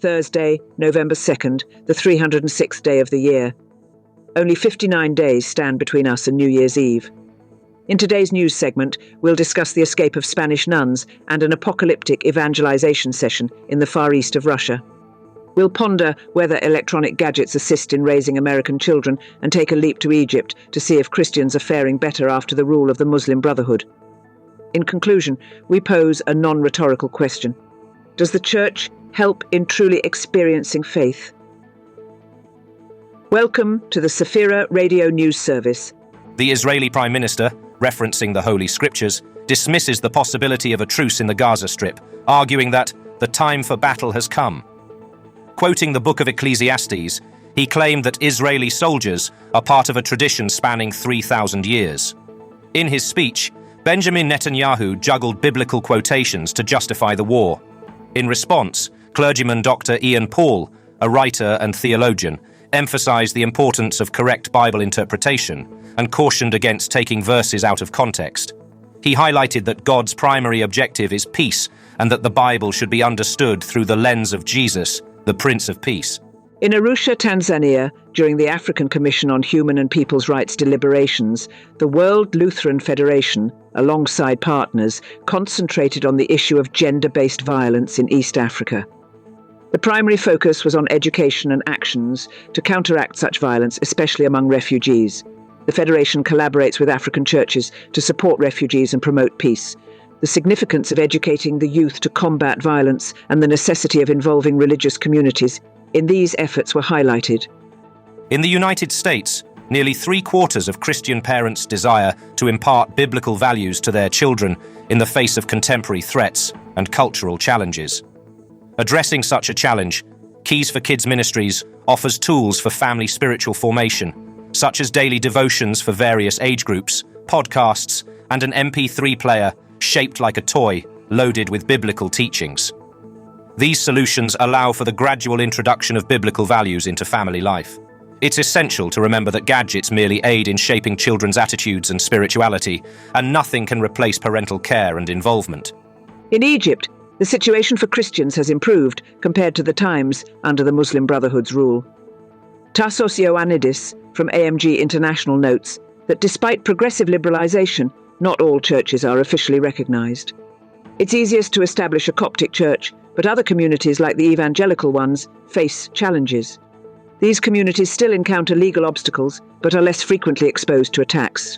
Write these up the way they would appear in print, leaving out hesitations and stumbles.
Thursday, November 2nd, the 306th day of the year. Only 59 days stand between us and New Year's Eve. In today's news segment, we'll discuss the escape of Spanish nuns and an apocalyptic evangelization session in the far east of Russia. We'll ponder whether electronic gadgets assist in raising American children and take a leap to Egypt to see if Christians are faring better after the rule of the Muslim Brotherhood. In conclusion, we pose a non-rhetorical question. Does the Church help in truly experiencing faith? Welcome to the Safira Radio News Service. The Israeli Prime Minister, referencing the Holy Scriptures, dismisses the possibility of a truce in the Gaza Strip, arguing that the time for battle has come. Quoting the Book of Ecclesiastes, he claimed that Israeli soldiers are part of a tradition spanning 3,000 years. In his speech, Benjamin Netanyahu juggled biblical quotations to justify the war. In response, clergyman Dr. Ian Paul, a writer and theologian, emphasized the importance of correct Bible interpretation and cautioned against taking verses out of context. He highlighted that God's primary objective is peace and that the Bible should be understood through the lens of Jesus, the Prince of Peace. In Arusha, Tanzania, during the African Commission on Human and People's Rights deliberations, the World Lutheran Federation, alongside partners, concentrated on the issue of gender-based violence in East Africa. The primary focus was on education and actions to counteract such violence, especially among refugees. The Federation collaborates with African churches to support refugees and promote peace. The significance of educating the youth to combat violence and the necessity of involving religious communities in these efforts were highlighted. In the United States, nearly 3/4 of Christian parents desire to impart biblical values to their children in the face of contemporary threats and cultural challenges. Addressing such a challenge, Keys for Kids Ministries offers tools for family spiritual formation, such as daily devotions for various age groups, podcasts, and an MP3 player shaped like a toy, loaded with biblical teachings. These solutions allow for the gradual introduction of biblical values into family life. It's essential to remember that gadgets merely aid in shaping children's attitudes and spirituality, and nothing can replace parental care and involvement. In Egypt, the situation for Christians has improved compared to the times under the Muslim Brotherhood's rule. Tassos Ioannidis from AMG International notes that despite progressive liberalization, not all churches are officially recognized. It's easiest to establish a Coptic church, but other communities like the evangelical ones face challenges. These communities still encounter legal obstacles, but are less frequently exposed to attacks.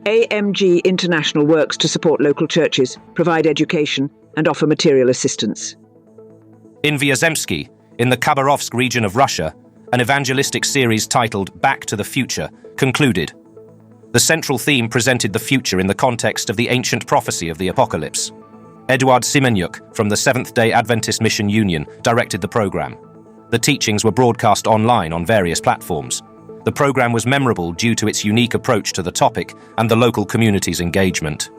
AMG International works to support local churches, provide education, and offer material assistance. In Vyazemsky, in the Khabarovsk region of Russia, an evangelistic series titled Back to the Future concluded. The central theme presented the future in the context of the ancient prophecy of the apocalypse. Eduard Simenyuk from the Seventh-day Adventist Mission Union directed the program. The teachings were broadcast online on various platforms. The program was memorable due to its unique approach to the topic and the local community's engagement.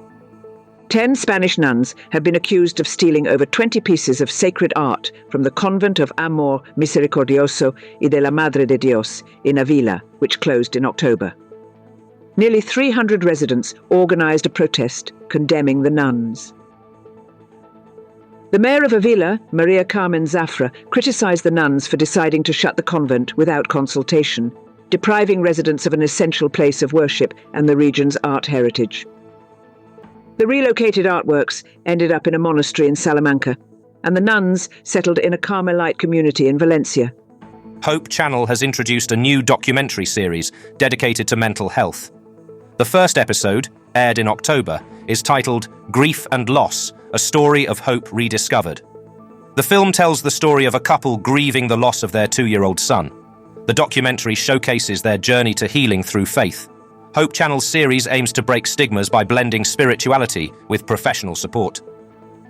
10 Spanish nuns have been accused of stealing over 20 pieces of sacred art from the convent of Amor Misericordioso y de la Madre de Dios in Avila, which closed in October. Nearly 300 residents organized a protest condemning the nuns. The mayor of Avila, Maria Carmen Zafra, criticized the nuns for deciding to shut the convent without consultation, depriving residents of an essential place of worship and the region's art heritage. The relocated artworks ended up in a monastery in Salamanca, and the nuns settled in a Carmelite community in Valencia. Hope Channel has introduced a new documentary series dedicated to mental health. The first episode, aired in October, is titled Grief and Loss, a story of hope rediscovered. The film tells the story of a couple grieving the loss of their 2-year-old son. The documentary showcases their journey to healing through faith. Hope Channel's series aims to break stigmas by blending spirituality with professional support.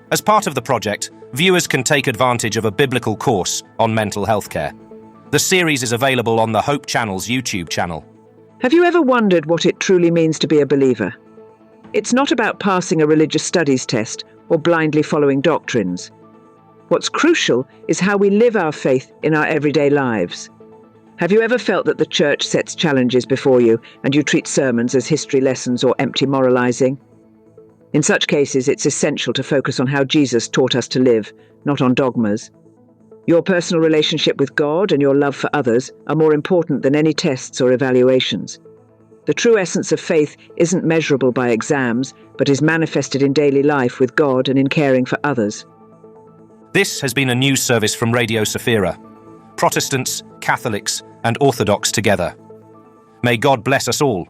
As part of the project, viewers can take advantage of a biblical course on mental health care. The series is available on the Hope Channel's YouTube channel. Have you ever wondered what it truly means to be a believer? It's not about passing a religious studies test or blindly following doctrines. What's crucial is how we live our faith in our everyday lives. Have you ever felt that the church sets challenges before you and you treat sermons as history lessons or empty moralizing? In such cases, it's essential to focus on how Jesus taught us to live, not on dogmas. Your personal relationship with God and your love for others are more important than any tests or evaluations. The true essence of faith isn't measurable by exams, but is manifested in daily life with God and in caring for others. This has been a news service from Radio Safira. Protestants, Catholics, and Orthodox together. May God bless us all.